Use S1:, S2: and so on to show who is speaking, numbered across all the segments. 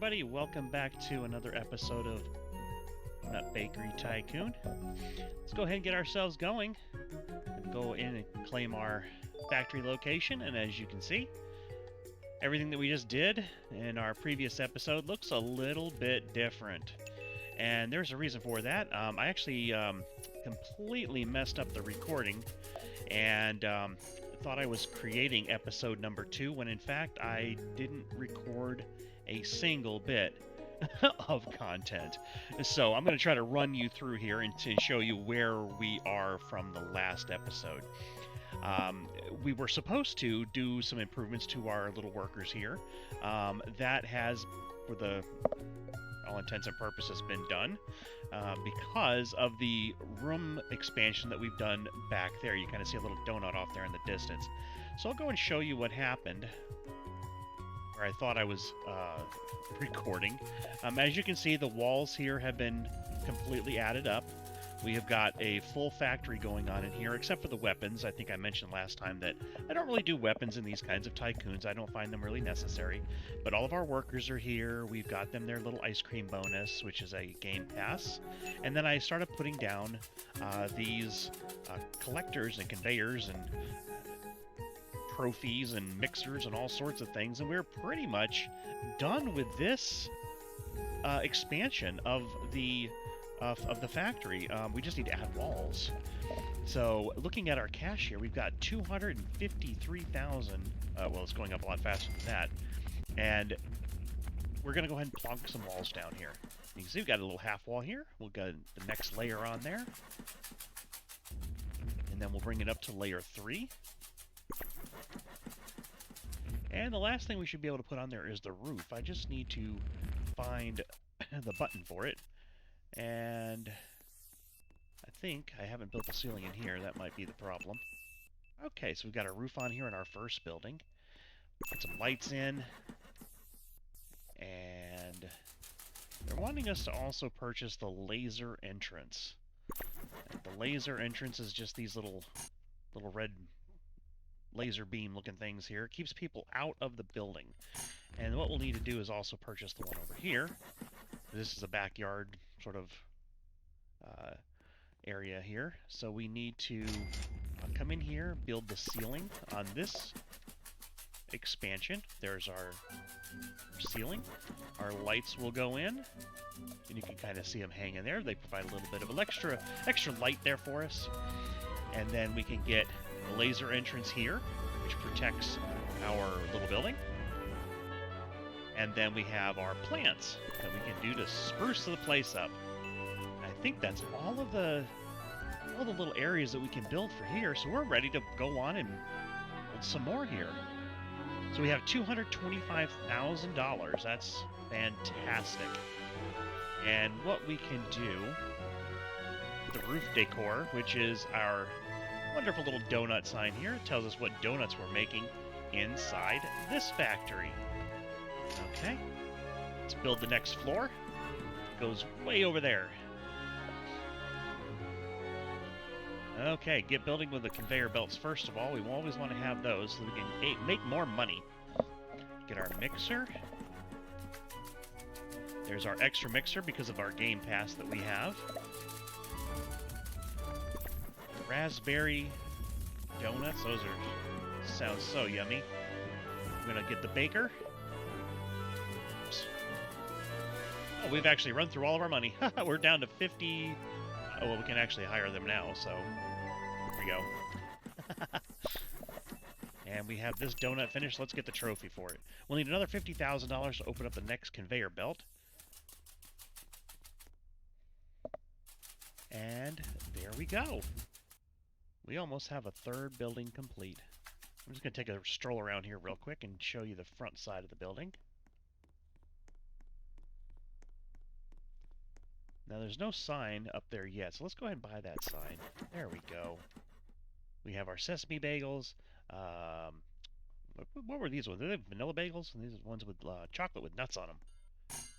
S1: everybody. Welcome back to another episode of Nut Bakery Tycoon. Let's go ahead and get ourselves going. Go in and claim our factory location, and as you can see, everything that we just did in our previous episode looks a little bit different. And there's a reason for that. I actually completely messed up the recording and thought I was creating episode number 2 when in fact I didn't record a single bit of content. So I'm going to try to run you through here and to show you where we are from the last episode. We were supposed to do some improvements to our little workers here. That has, for the all intents and purposes, been done because of the room expansion that we've done back there. You kind of see a little donut off there in the distance. So I'll go and show you what happened where I thought I was recording. As you can see, the walls here have been completely added up. We have got a full factory going on in here, except for the weapons. I think I mentioned last time that I don't really do weapons in these kinds of tycoons. I don't find them really necessary. But all of our workers are here. We've got them their little ice cream bonus, which is a game pass. And then I started putting down these collectors and conveyors and trophies and mixers and all sorts of things. And we're pretty much done with this expansion of the factory. We just need to add walls. So looking at our cash here, we've got 253,000. Well, it's going up a lot faster than that. And we're going to go ahead and plonk some walls down here. You can see we've got a little half wall here. We'll get the next layer on there. And then we'll bring it up to layer 3. And the last thing we should be able to put on there is the roof. I just need to find the button for it. And I think I haven't built the ceiling in here. That might be the problem. Okay, so we've got a roof on here in our first building. Put some lights in. And they're wanting us to also purchase the laser entrance. And the laser entrance is just these little red laser beam looking things here. It keeps people out of the building. And what we'll need to do is also purchase the one over here. This is a backyard sort of area here. So we need to come in here, build the ceiling on this expansion. There's our ceiling. Our lights will go in, and you can kind of see them hanging there. They provide a little bit of extra light there for us. And then we can get a laser entrance here, which protects our little building. And then we have our plants that we can do to spruce the place up. I think that's all the little areas that we can build for here, so we're ready to go on and build some more here. So we have $225,000. That's fantastic. And what we can do, the roof decor, which is our wonderful little donut sign here, it tells us what donuts we're making inside this factory. Okay, let's build the next floor. It goes way over there. Okay, get building with the conveyor belts first of all. We always want to have those so we can make more money. Get our mixer. There's our extra mixer because of our game pass that we have. Raspberry donuts, those sound so yummy. We're gonna get the baker. Oh, we've actually run through all of our money. We're down to 50. Oh, well, we can actually hire them now, so here we go. And we have this donut finished. Let's get the trophy for it. We'll need another $50,000 to open up the next conveyor belt. And there we go. We almost have a third building complete. I'm just going to take a stroll around here real quick and show you the front side of the building. Now, there's no sign up there yet, so let's go ahead and buy that sign. There we go. We have our sesame bagels. What were these ones? Are they vanilla bagels? And these are ones with chocolate with nuts on them.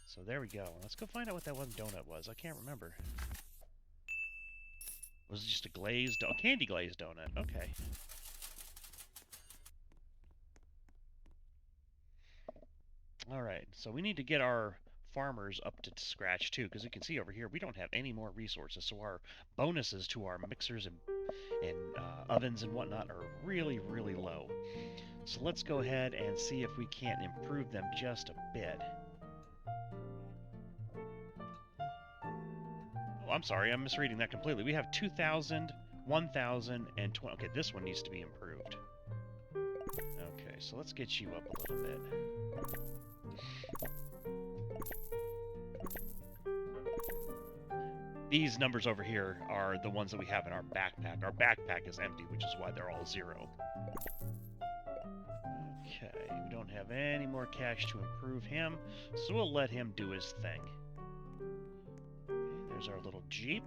S1: So there we go. Let's go find out what that one donut was. I can't remember. Was it just a glazed, candy glazed donut? Okay. All right, so we need to get our farmers up to scratch too, because you can see over here we don't have any more resources, so our bonuses to our mixers and ovens and whatnot are really, really low. So let's go ahead and see if we can't improve them just a bit. Oh, I'm sorry, I'm misreading that completely. We have 2,000, 1,000, and 20. Okay, this one needs to be improved. Okay, so let's get you up a little bit. These numbers over here are the ones that we have in our backpack. Our backpack is empty, which is why they're all 0. Okay, we don't have any more cash to improve him, so we'll let him do his thing. Okay, there's our little Jeep.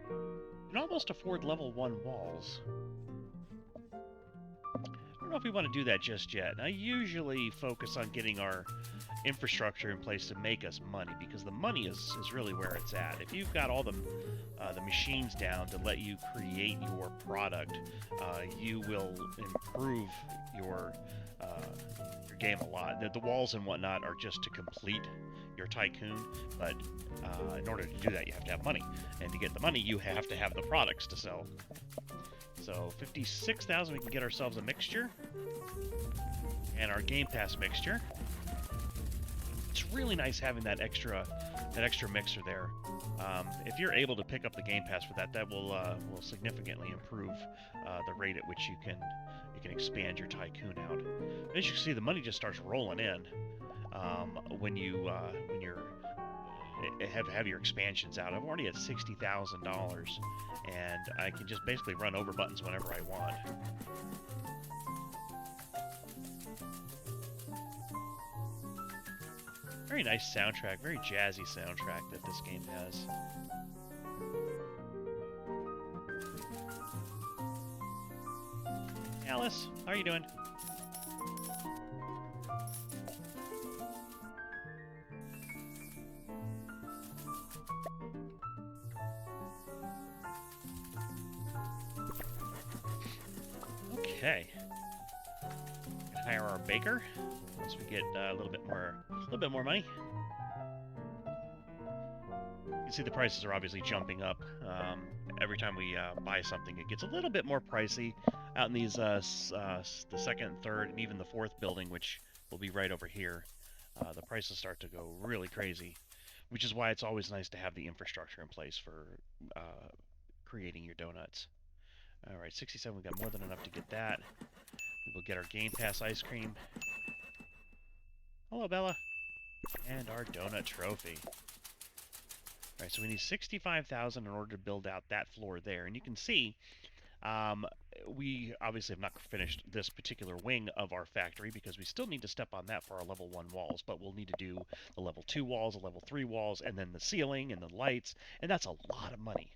S1: You can almost afford level 1 walls. I don't know if we want to do that just yet. I usually focus on getting our infrastructure in place to make us money, because the money is really where it's at. If you've got all the machines down to let you create your product, you will improve your game a lot. The walls and whatnot are just to complete your Tycoon, but in order to do that, you have to have money. And to get the money, you have to have the products to sell. So 56,000, we can get ourselves a mixture. And our Game Pass mixture. It's really nice having that extra mixer there. If you're able to pick up the Game Pass for that, that will significantly improve the rate at which you can expand your Tycoon out. As you can see, the money just starts rolling in when you're have your expansions out. I'm already at $60,000, and I can just basically run over buttons whenever I want. Very nice soundtrack, very jazzy soundtrack that this game has. Alice, how are you doing? Okay. Hire our baker once we get a little bit more money. You can see the prices are obviously jumping up. Every time we buy something, it gets a little bit more pricey. Out in these the second and third and even the fourth building, which will be right over here, the prices start to go really crazy, which is why it's always nice to have the infrastructure in place for creating your donuts. All right, 67, we've got more than enough to get that. We'll get our Game Pass ice cream. Hello, Bella. And our donut trophy. All right, so we need 65,000 in order to build out that floor there. And you can see we obviously have not finished this particular wing of our factory because we still need to step on that for our level 1 walls, but we'll need to do the level 2 walls, the level 3 walls, and then the ceiling and the lights, and that's a lot of money.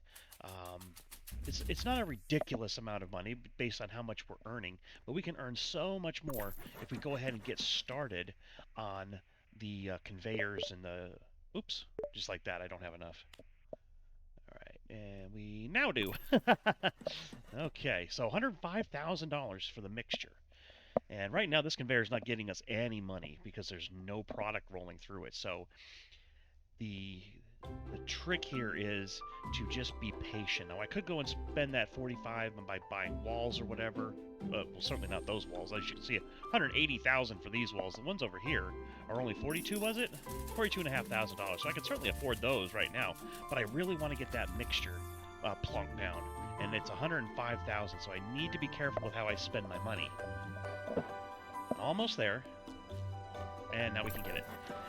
S1: It's not a ridiculous amount of money based on how much we're earning, but we can earn so much more if we go ahead and get started on the conveyors and the... Oops, just like that, I don't have enough. And we now do. Okay, so $105,000 for the mixture. And right now this conveyor is not getting us any money because there's no product rolling through it. So the trick here is to just be patient. Now I could go and spend that 45 by buying walls or whatever. Well, certainly not those walls. As you can see, 180,000 for these walls. The ones over here are only 42, was it? $42,500. So I could certainly afford those right now. But I really want to get that mixture plunked down, and it's 105,000. So I need to be careful with how I spend my money. Almost there, and now we can get it.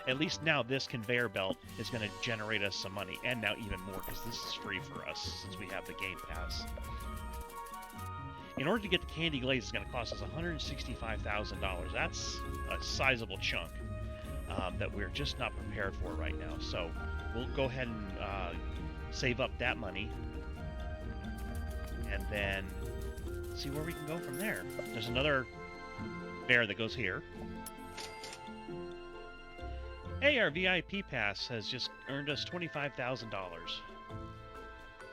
S1: At least now this conveyor belt is going to generate us some money, and now even more because this is free for us since we have the Game Pass. In order to get the candy glaze, it's going to cost us $165,000. That's a sizable chunk that we're just not prepared for right now. So we'll go ahead and save up that money, and then see where we can go from there. There's another bear that goes here. Hey, our VIP pass has just earned us $25,000.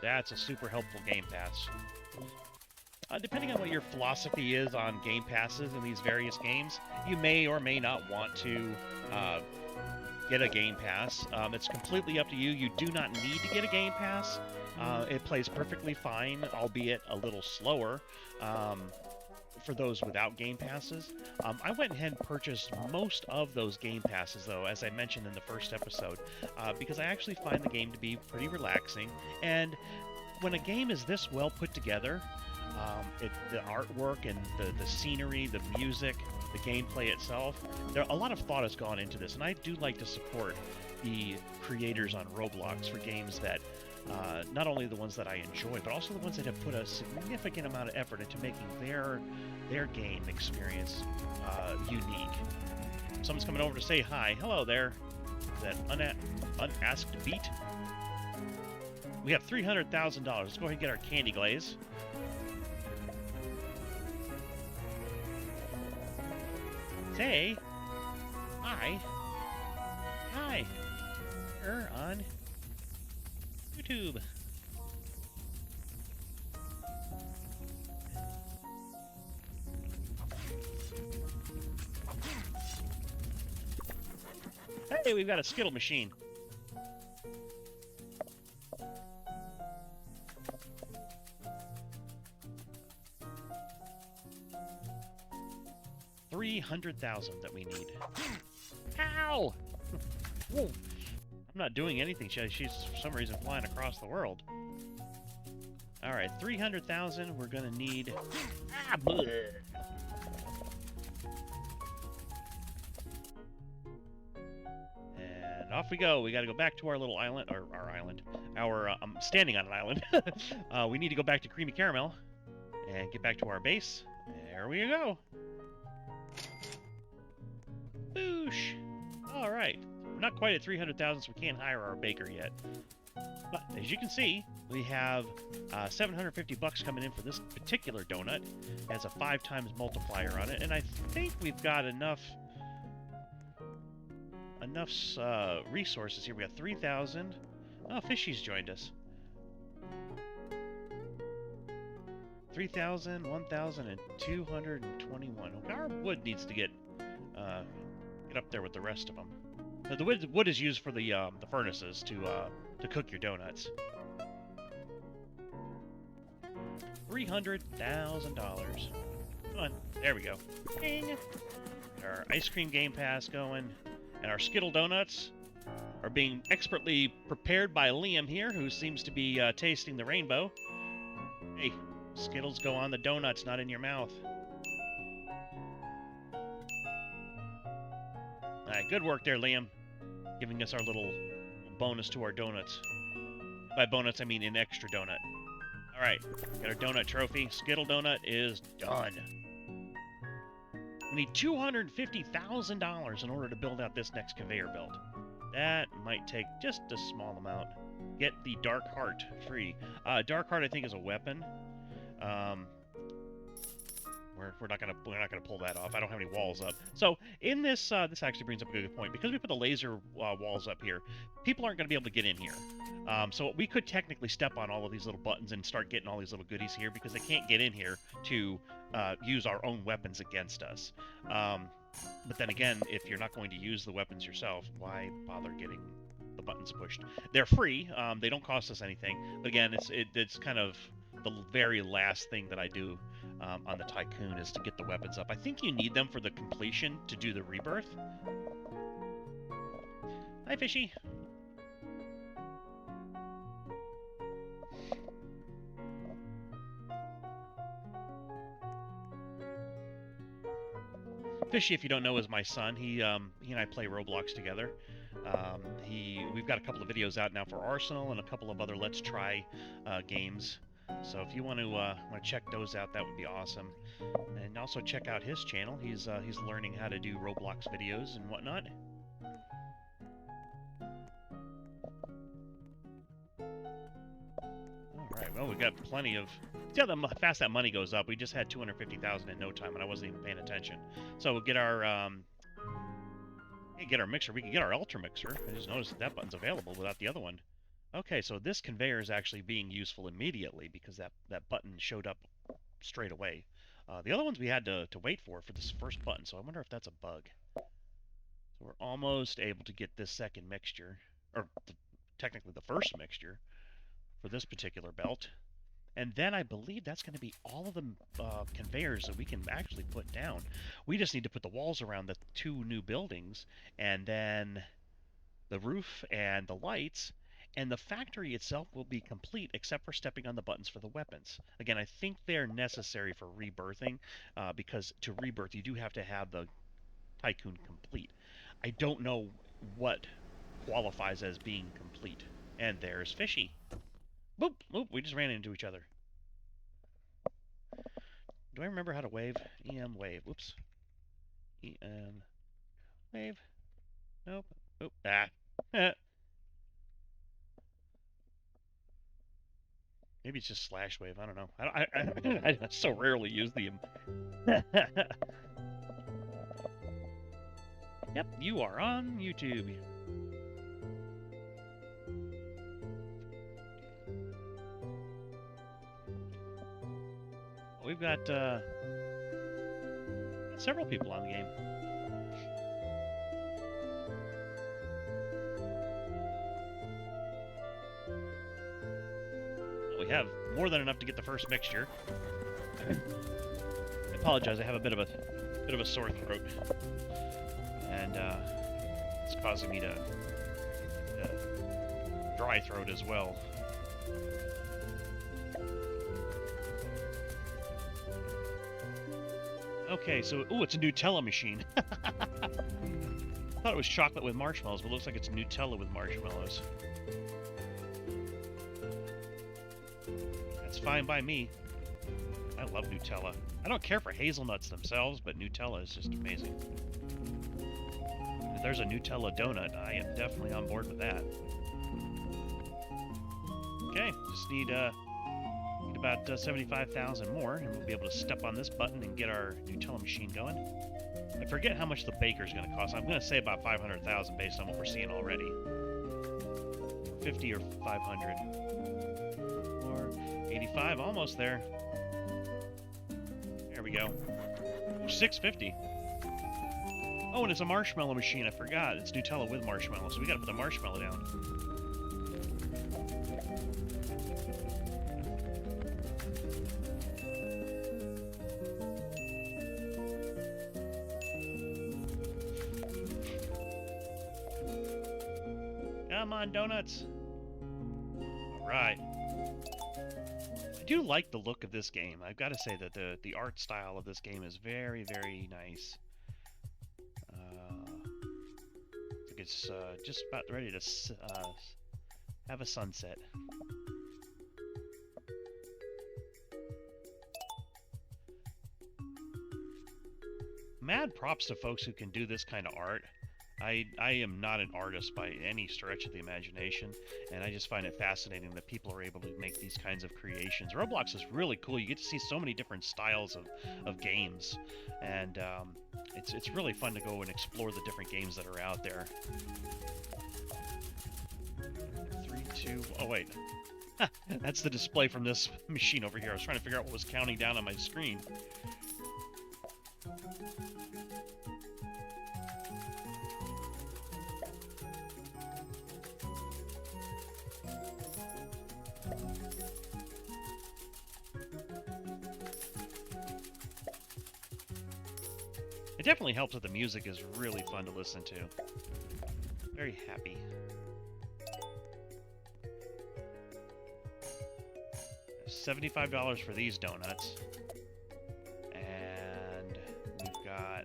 S1: That's a super helpful game pass. Depending on what your philosophy is on game passes in these various games, you may or may not want to get a game pass. It's completely up to you. You do not need to get a game pass. It plays perfectly fine, albeit a little slower. For those without game passes. I went ahead and purchased most of those game passes, though, as I mentioned in the first episode, because I actually find the game to be pretty relaxing. And when a game is this well put together, the artwork and the scenery, the music, the gameplay itself, a lot of thought has gone into this, and I do like to support the creators on Roblox for games that not only the ones that I enjoy, but also the ones that have put a significant amount of effort into making their game experience unique. Someone's coming over to say hi. Hello there. That unasked beat. We have $300,000. Let's go ahead and get our candy glaze. Say hi. Hi. We're on YouTube. Hey, we've got a Skittle machine. $300,000 that we need. Ow! Whoa. I'm not doing anything. She's for some reason flying across the world. All right, 300,000. We're gonna need. Ah, bleh. And off we go. We got to go back to our little island, or our island. I'm standing on an island. We need to go back to Creamy Caramel and get back to our base. There we go. Boosh. All right. We're not quite at 300,000, so we can't hire our baker yet. But as you can see, we have $750 coming in for this particular donut. It has a 5 times multiplier on it, and I think we've got enough resources here. We got 3,000. Oh, Fishy's joined us. 3,000, 1,000, and 221. Okay, our wood needs to get up there with the rest of them. Now, the wood is used for the furnaces to cook your donuts. $300,000. Come on, there we go. Ding. Our ice cream game pass going, and our Skittle donuts are being expertly prepared by Liam here, who seems to be tasting the rainbow. Hey, Skittles go on the donuts, not in your mouth. Alright, good work there, Liam. Giving us our little bonus to our donuts. By bonus, I mean an extra donut. Alright, got our donut trophy. Skittle donut is done. We need $250,000 in order to build out this next conveyor belt. That might take just a small amount. Get the Dark Heart free. Dark Heart, I think, is a weapon. We're not gonna pull that off. I don't have any walls up. So in this, this actually brings up a good point, because we put the laser walls up here. People aren't gonna be able to get in here. So we could technically step on all of these little buttons and start getting all these little goodies here, because they can't get in here to use our own weapons against us. But then again, if you're not going to use the weapons yourself, why bother getting the buttons pushed? They're free. They don't cost us anything. But again, it's kind of the very last thing that I do on the Tycoon is to get the weapons up. I think you need them for the completion to do the rebirth. Hi, Fishy. Fishy, if you don't know, is my son. He and I play Roblox together. We've got a couple of videos out now for Arsenal and a couple of other Let's Try games. So if you want to check those out, that would be awesome. And also check out his channel. He's learning how to do Roblox videos and whatnot. All right. Well, we've got plenty of. See how fast that money goes up. We just had 250,000 in no time, and I wasn't even paying attention. So we'll get our mixer. We can get our ultra mixer. I just noticed that button's available without the other one. Okay, so this conveyor is actually being useful immediately because that button showed up straight away. The other ones we had to wait for this first button, so I wonder if that's a bug. So we're almost able to get this second mixture, or technically the first mixture, for this particular belt. And then I believe that's going to be all of the conveyors that we can actually put down. We just need to put the walls around the 2 new buildings, and then the roof and the lights, and the factory itself will be complete except for stepping on the buttons for the weapons. Again, I think they're necessary for rebirthing, because to rebirth you do have to have the Tycoon complete. I don't know what qualifies as being complete. And there's Fishy. Boop! Boop! We just ran into each other. Do I remember how to wave? EM wave. Whoops. EM wave. Nope. Oop. Ah. Maybe it's just slash wave. I don't know. I so rarely use the. Yep, you are on YouTube. We've got several people on the game. We have more than enough to get the first mixture. I apologize. I have a bit of a sore throat, and it's causing me to dry throat as well. Okay, so it's a Nutella machine. I thought it was chocolate with marshmallows, but it looks like it's Nutella with marshmallows. That's fine by me. I love Nutella. I don't care for hazelnuts themselves, but Nutella is just amazing. If there's a Nutella donut, I am definitely on board with that. Okay, just need about 75,000 more, and we'll be able to step on this button and get our Nutella machine going. I forget how much the baker's going to cost. I'm going to say about 500,000 based on what we're seeing already. 50 or 500. Or 85, almost there. There we go. 650. Oh, and it's a marshmallow machine. I forgot. It's Nutella with marshmallow, so we got to put the marshmallow down. Come on, donuts. All right. I do like the look of this game. I've got to say that the art style of this game is very, very nice. I think it's just about ready to have a sunset. Mad props to folks who can do this kind of art. I am not an artist by any stretch of the imagination, and I just find it fascinating that people are able to make these kinds of creations. Roblox is really cool. You get to see so many different styles of games, and it's really fun to go and explore the different games that are out there. 3, 2... Oh, wait. That's the display from this machine over here. I was trying to figure out what was counting down on my screen. It definitely helps that the music is really fun to listen to. Very happy. $75 for these donuts. And we've got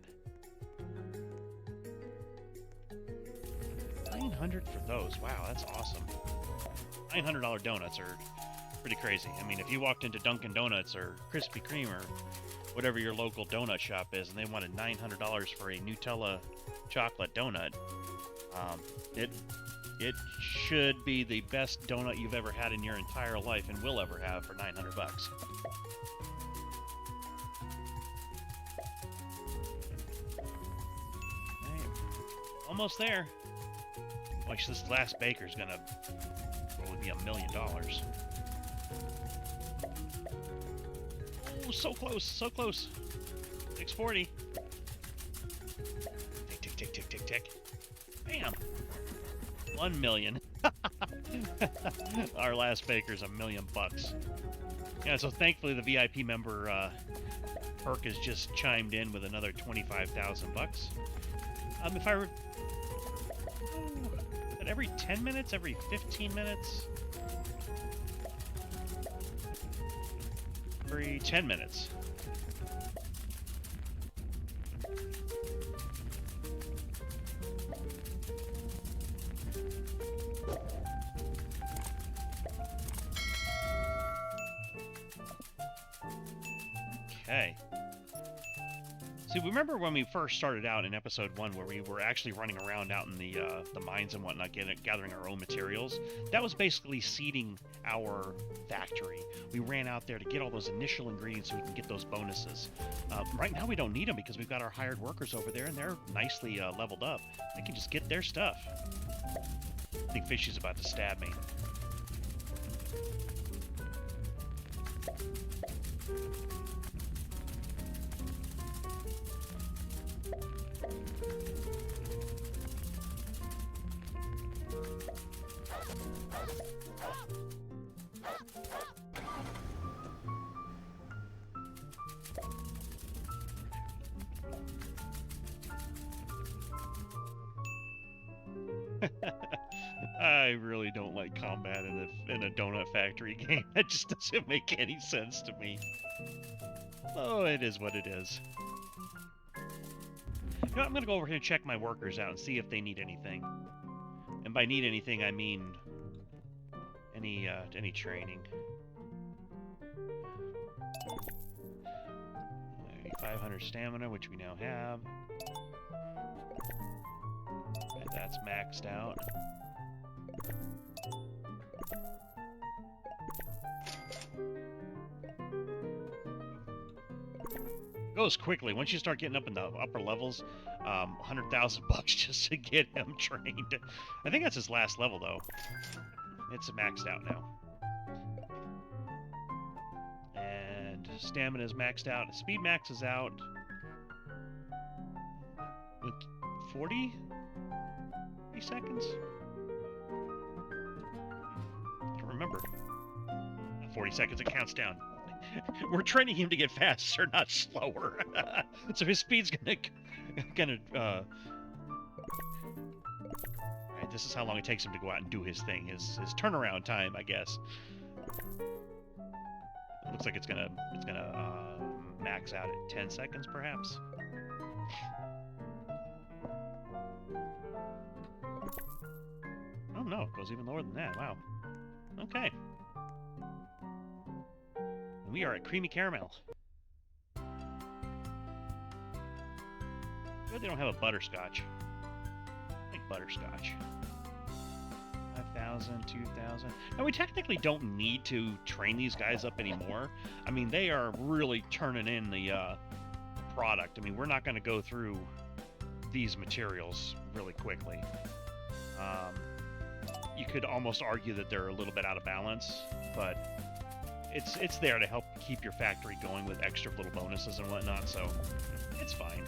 S1: $900 for those. Wow, that's awesome. $900 donuts are pretty crazy. I mean, if you walked into Dunkin' Donuts or Krispy Kreme or whatever your local donut shop is, and they wanted $900 for a Nutella chocolate donut, it should be the best donut you've ever had in your entire life and will ever have for $900. Right. Almost there. Like, this last baker's gonna probably be $1 million. Oh, so close, so close. 640. Tick, tick, tick, tick, tick, tick. Bam. 1 million. Our last baker's $1 million bucks. Yeah, so thankfully the VIP member perk has just chimed in with another 25,000 bucks. If I were at every 10 minutes, every 15 minutes, every 10 minutes. Okay. See, remember when we first started out in episode 1 where we were actually running around out in the mines and whatnot, gathering our own materials? That was basically seeding our factory. We ran out there to get all those initial ingredients so we can get those bonuses. Right now we don't need them because we've got our hired workers over there and they're nicely leveled up. They can just get their stuff. I think Fishy's about to stab me. I really don't like combat in a donut factory game. That just doesn't make any sense to me. Oh, it is what it is. You know, I'm gonna go over here and check my workers out and see if they need anything. And by need anything, I mean any training. 500 stamina, which we now have. Okay, that's maxed out. It goes quickly. Once you start getting up in the upper levels, 100,000 bucks just to get him trained. I think that's his last level, though. It's maxed out now. And stamina is maxed out. Speed max is out. With 40 seconds? I don't remember. 40 seconds, it counts down. We're training him to get faster, not slower. So his speed's gonna Alright, this is how long it takes him to go out and do his thing. His turnaround time, I guess. It looks like it's gonna max out at 10 seconds, perhaps. Oh no, it goes even lower than that. Wow. Okay. And we are at Creamy Caramel. Good, they don't have a butterscotch. I think butterscotch. 5,000, 2,000. Now, we technically don't need to train these guys up anymore. I mean, they are really turning in the product. I mean, we're not going to go through these materials really quickly. You could almost argue that they're a little bit out of balance, but it's there to help keep your factory going with extra little bonuses and whatnot, so it's fine.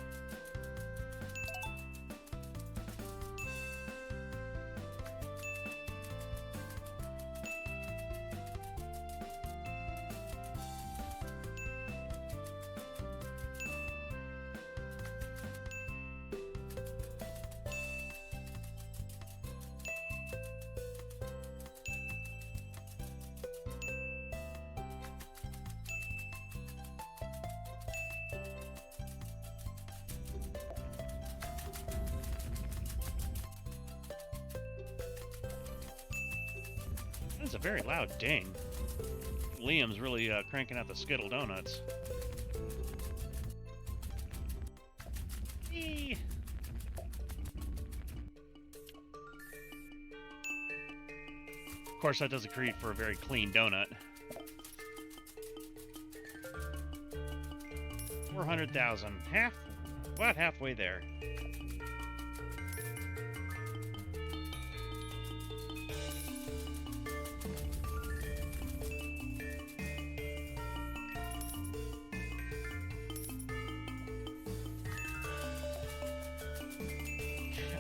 S1: That's a very loud ding. Liam's really cranking out the Skittle donuts. Eee. Of course, that doesn't create for a very clean donut. 400,000. About halfway there.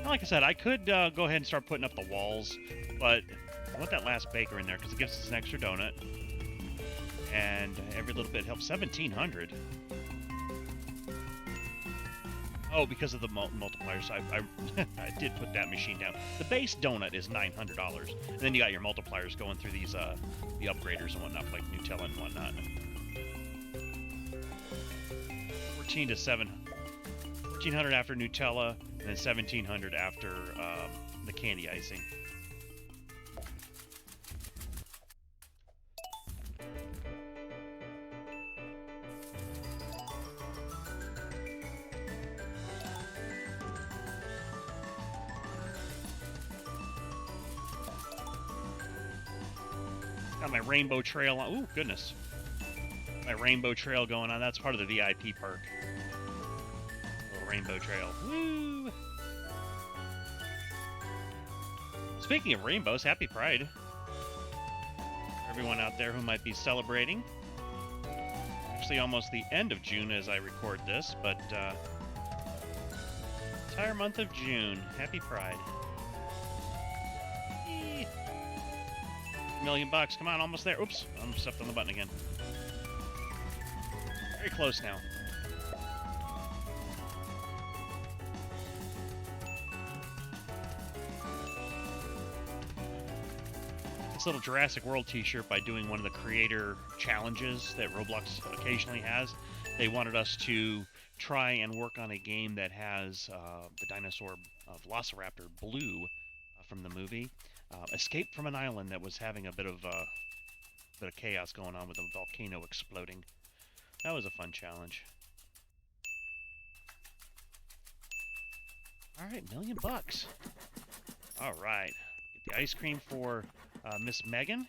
S1: Like I said, I could go ahead and start putting up the walls, but I want that last baker in there because it gives us an extra donut. And every little bit helps. 1,700. Oh, because of the multipliers. I did put that machine down. The base donut is $900, and then you got your multipliers going through these the upgraders and whatnot, like Nutella and whatnot. 14 to 1,400 after Nutella, and then 1,700 after the candy icing. Got my rainbow trail on. Ooh, goodness. My rainbow trail going on. That's part of the VIP perk. Little rainbow trail. Woo! Speaking of rainbows, happy Pride. For everyone out there who might be celebrating. Actually, almost the end of June as I record this, but entire month of June. Happy Pride. $1,000,000. Come on, almost there. Oops, I almost stepped on the button again. Very close now. This little Jurassic World t-shirt by doing one of the creator challenges that Roblox occasionally has. They wanted us to try and work on a game that has the dinosaur Velociraptor Blue from the movie. Escaped from an island that was having a bit of chaos going on with a volcano exploding. That was a fun challenge. All right, $1,000,000. All right, get the ice cream for Miss Megan.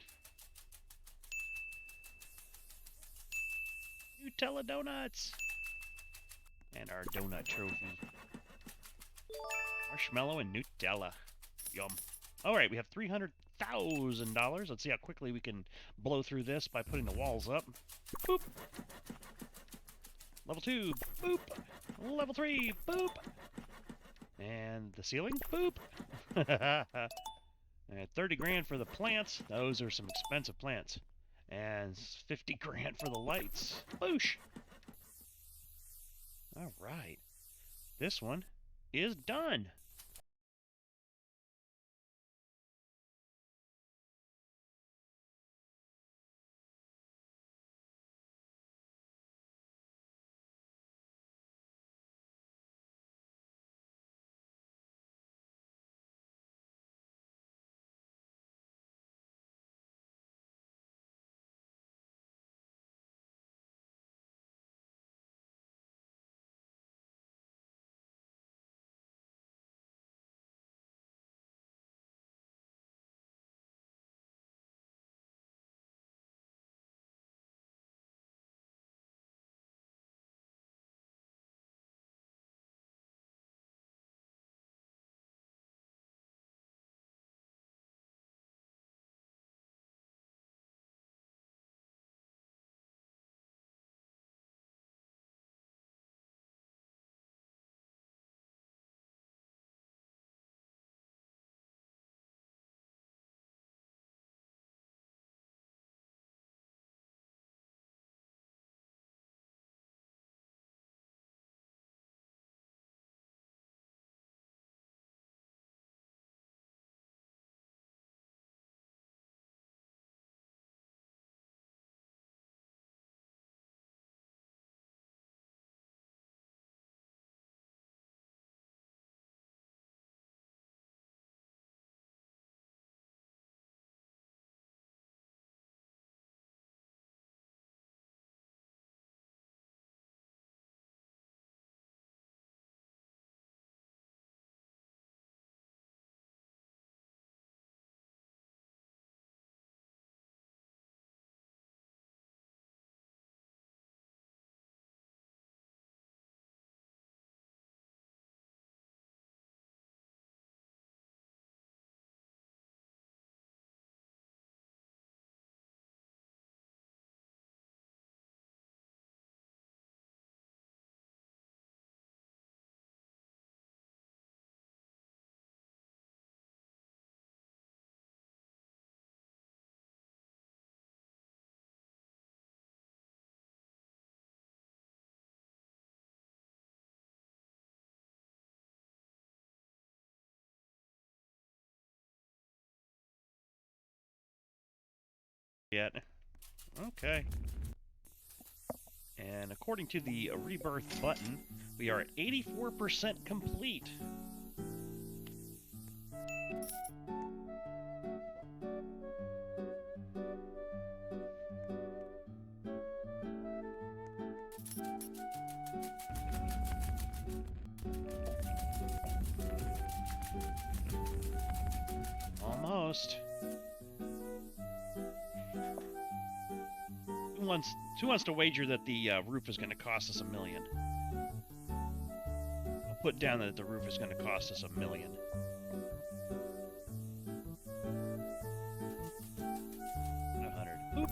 S1: Nutella donuts and our donut trophy. Marshmallow and Nutella. Yum. All right, we have $300,000. Let's see how quickly we can blow through this by putting the walls up. Boop. Level 2. Boop. Level 3. Boop. And the ceiling. Boop. And 30 grand for the plants. Those are some expensive plants. And 50 grand for the lights. Boosh. All right. This one is done. yet. Okay. And according to the rebirth button, we are at 84% complete. Almost. Who wants to wager that the roof is going to cost us $1 million? I'll put down that the roof is going to cost us $1 million. 100. Oop.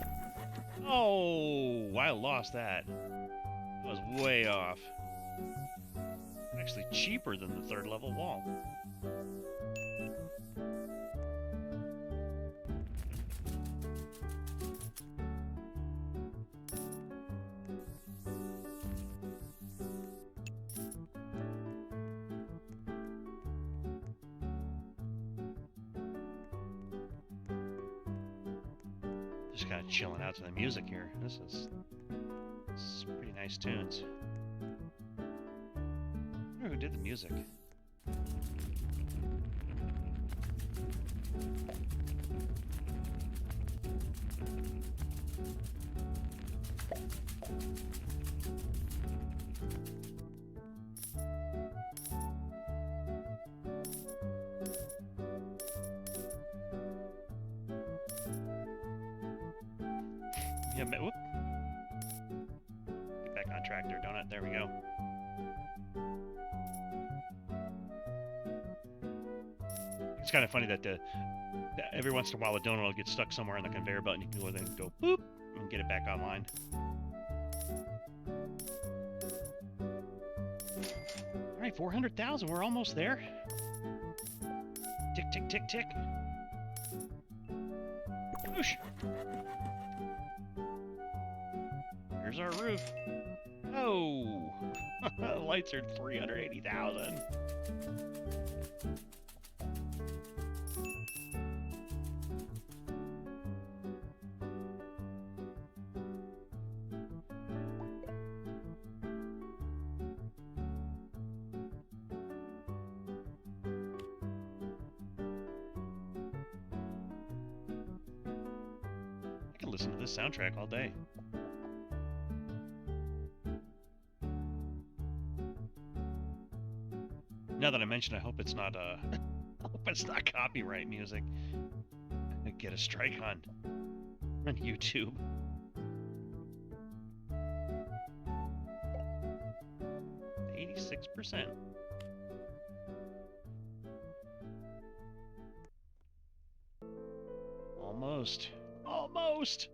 S1: Oh, I lost that. That was way off. Actually cheaper than the third level wall. Just kind of chilling out to the music here. This is pretty nice tunes. I wonder who did the music. Yeah, whoop. Get back on track there, Donut. There we go. It's kind of funny that every once in a while a donut will get stuck somewhere on the conveyor belt and you can go in and go boop and get it back online. All right, 400,000. We're almost there. Tick, tick, tick, tick. Whoosh. Here's our roof. Oh, the lights are 380,000. I can listen to this soundtrack all day. Now that I mentioned, I hope it's not copyright music. I get a strike on YouTube. %. Almost. Almost.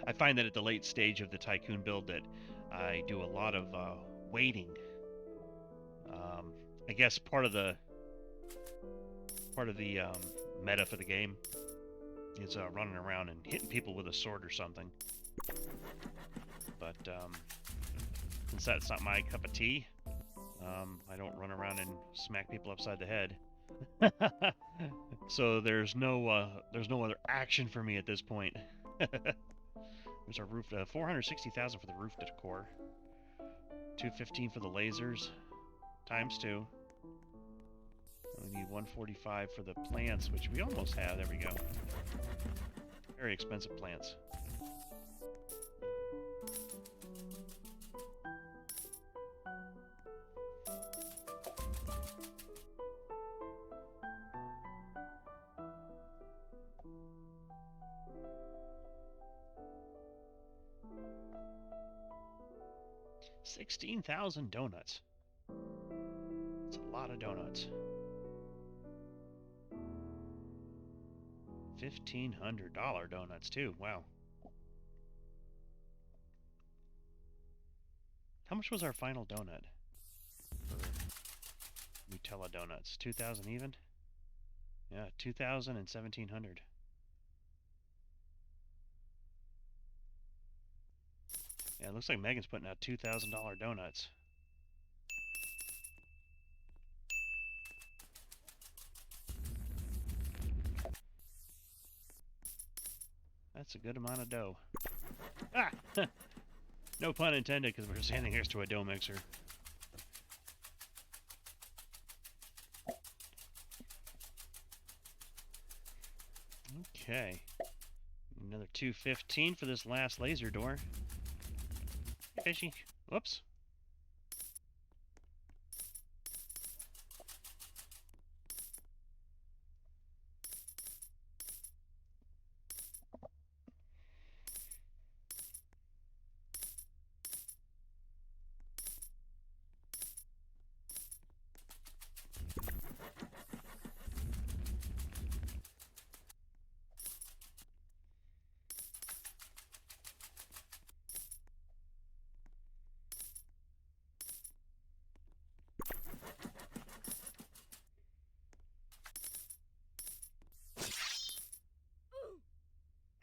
S1: I find that at the late stage of the Tycoon build that I do a lot of waiting. I guess part of the meta for the game is running around and hitting people with a sword or something. But since that's not my cup of tea, I don't run around and smack people upside the head. So there's no other action for me at this point. There's our roof. 460,000 for the roof decor. 215 for the lasers, times 2. We need 145 for the plants, which we almost have. There we go. Very expensive plants. $16,000 donuts. That's a lot of donuts. $1,500 donuts too. Wow. How much was our final donut for Nutella donuts? 2,000 even? Yeah, 2,000 and 1,700. Yeah, it looks like Megan's putting out $2,000 donuts. That's a good amount of dough. Ah! No pun intended, because we're standing next to a dough mixer. Okay. Another 215 for this last laser door. Fishy. Whoops.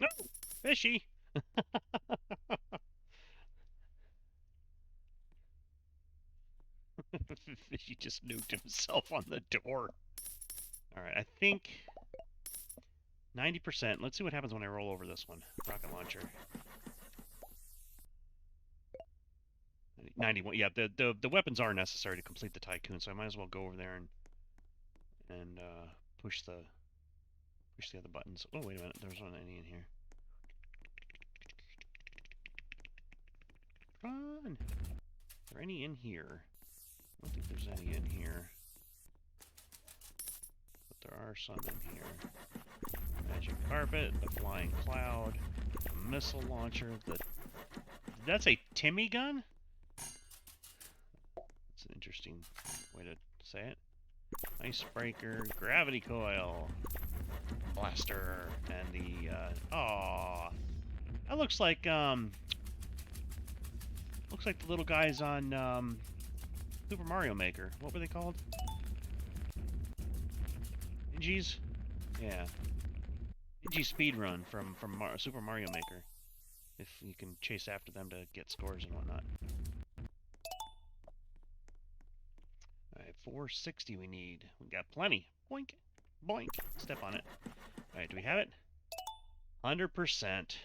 S1: No! Fishy! Fishy just nuked himself on the door. Alright, I think 90%. Let's see what happens when I roll over this one. Rocket launcher. 91. Yeah, the weapons are necessary to complete the Tycoon, so I might as well go over there and push the other buttons. Oh, wait a minute. There's not any in here. Run! Are there any in here? I don't think there's any in here. But there are some in here. Magic carpet, the flying cloud, the missile launcher, that's a Timmy gun? That's an interesting way to say it. Icebreaker, gravity coil, blaster, and the, that looks like the little guys on, Super Mario Maker. What were they called? Ninjas? Yeah. Ninja Speedrun from Super Mario Maker. If you can chase after them to get scores and whatnot. Alright, 460 we need. We got plenty. Boink. Boink. Step on it. Alright, do we have it? 100%.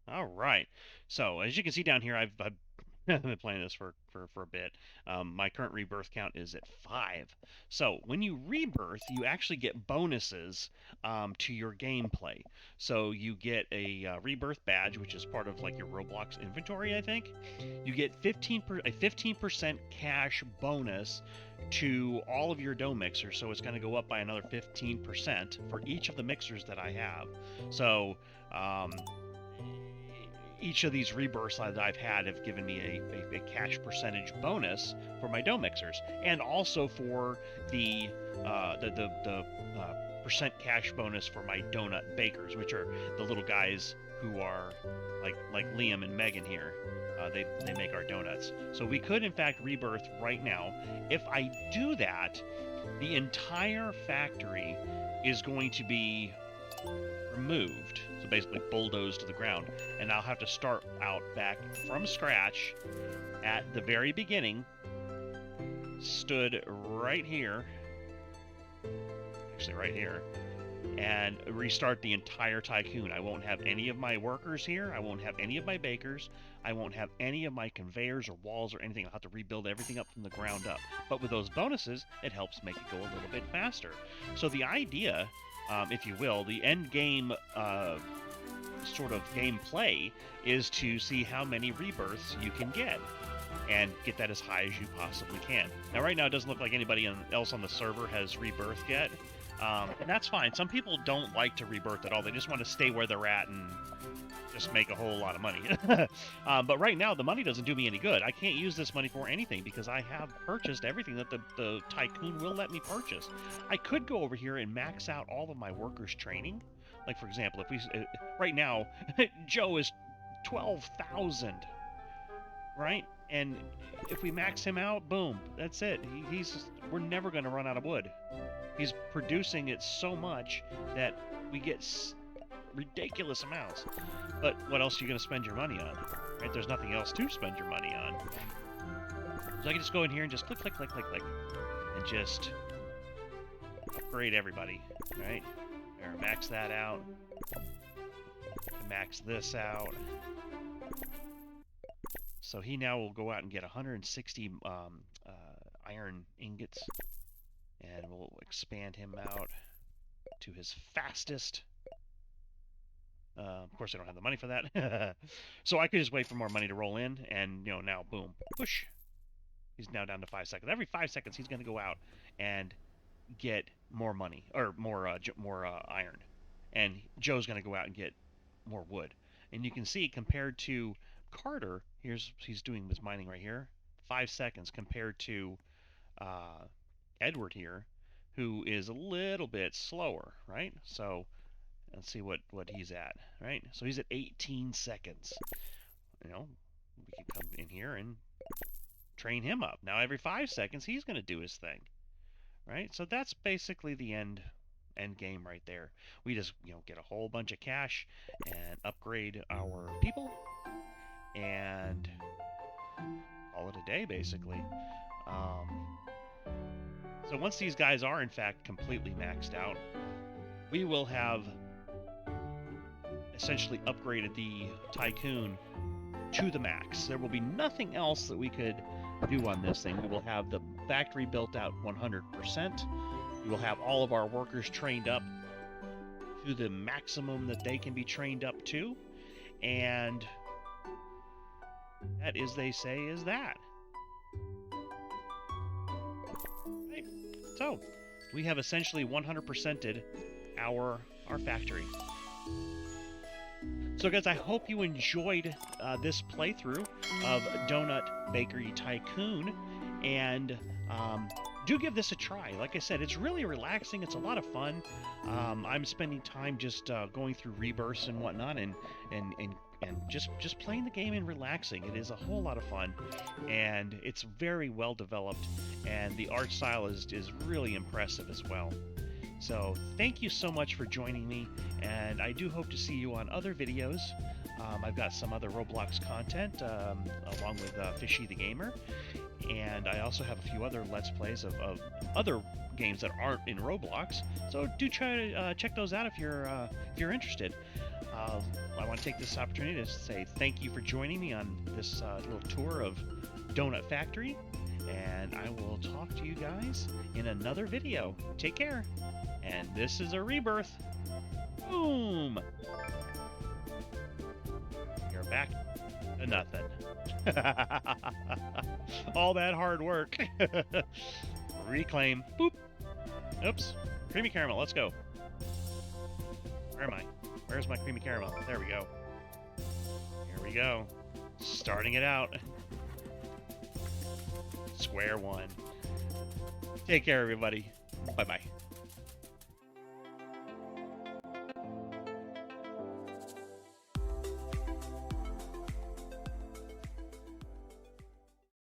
S1: Alright. So, as you can see down here, I've been playing this for a bit. My current rebirth count is at 5. So when you rebirth, you actually get bonuses to your gameplay. So you get a rebirth badge, which is part of like your Roblox inventory, I think. You get a 15% cash bonus to all of your dough mixers. So it's going to go up by another 15% for each of the mixers that I have. So each of these rebirths that I've had have given me a cash percentage bonus for my dough mixers, and also for the percent cash bonus for my donut bakers, which are the little guys who are like Liam and Megan here. They make our donuts. So we could in fact rebirth right now. If I do that, the entire factory is going to be removed, so basically bulldozed to the ground, and I'll have to start out back from scratch at the very beginning, stood right here, actually right here, and restart the entire Tycoon. I won't have any of my workers here, I won't have any of my bakers, I won't have any of my conveyors or walls or anything. I'll have to rebuild everything up from the ground up. But with those bonuses, it helps make it go a little bit faster. So the idea, if you will, the end game sort of gameplay is to see how many rebirths you can get and get that as high as you possibly can. Now right now it doesn't look like anybody else on the server has rebirth yet, and that's fine. Some people don't like to rebirth at all. They just want to stay where they're at and just make a whole lot of money. But right now the money doesn't do me any good. I can't use this money for anything because I have purchased everything that the Tycoon will let me purchase. I could go over here and max out all of my workers' training. Like for example, if we right now Joe is 12,000, right? And if we max him out, boom, that's it. We're never going to run out of wood. He's producing it so much that we get ridiculous amounts. But what else are you going to spend your money on? Right? There's nothing else to spend your money on. So I can just go in here and just click, click, click, click, click, and just upgrade everybody, right? Or max that out. Max this out. So he now will go out and get 160 iron ingots, and we'll expand him out to his fastest. Of course, I don't have the money for that. So I could just wait for more money to roll in, and, you know, now, boom, push. He's now down to 5 seconds. Every 5 seconds, he's going to go out and get more money, or more iron. And Joe's going to go out and get more wood. And you can see, compared to Carter, he's doing his mining right here, 5 seconds, compared to Edward here, who is a little bit slower, right? So let's see what he's at, right? So he's at 18 seconds. You know, we can come in here and train him up. Now every 5 seconds, he's going to do his thing, right? So that's basically the end game right there. We just, you know, get a whole bunch of cash and upgrade our people and call it a day, basically. So once these guys are in fact completely maxed out, we will have essentially upgraded the Tycoon to the max. There will be nothing else that we could do on this thing. We will have the factory built out 100%. We will have all of our workers trained up to the maximum that they can be trained up to. And that, as they say, is that. Right. So, we have essentially 100%ed our factory. So guys, I hope you enjoyed this playthrough of Donut Bakery Tycoon, and do give this a try. Like I said, it's really relaxing. It's a lot of fun. I'm spending time just going through rebirths and whatnot, and just playing the game and relaxing. It is a whole lot of fun, and it's very well developed, and the art style is really impressive as well. So thank you so much for joining me, and I do hope to see you on other videos. I've got some other Roblox content along with Fishy the Gamer, and I also have a few other Let's Plays of other games that aren't in Roblox. So do try to check those out if you're interested. I want to take this opportunity to say thank you for joining me on this little tour of Donut Factory, and I will talk to you guys in another video. Take care. And this is a rebirth. Boom! You're back to nothing. All that hard work. Reclaim. Boop. Oops. Creamy caramel. Let's go. Where am I? Where's my creamy caramel? There we go. Here we go. Starting it out. Square one. Take care, everybody. Bye-bye.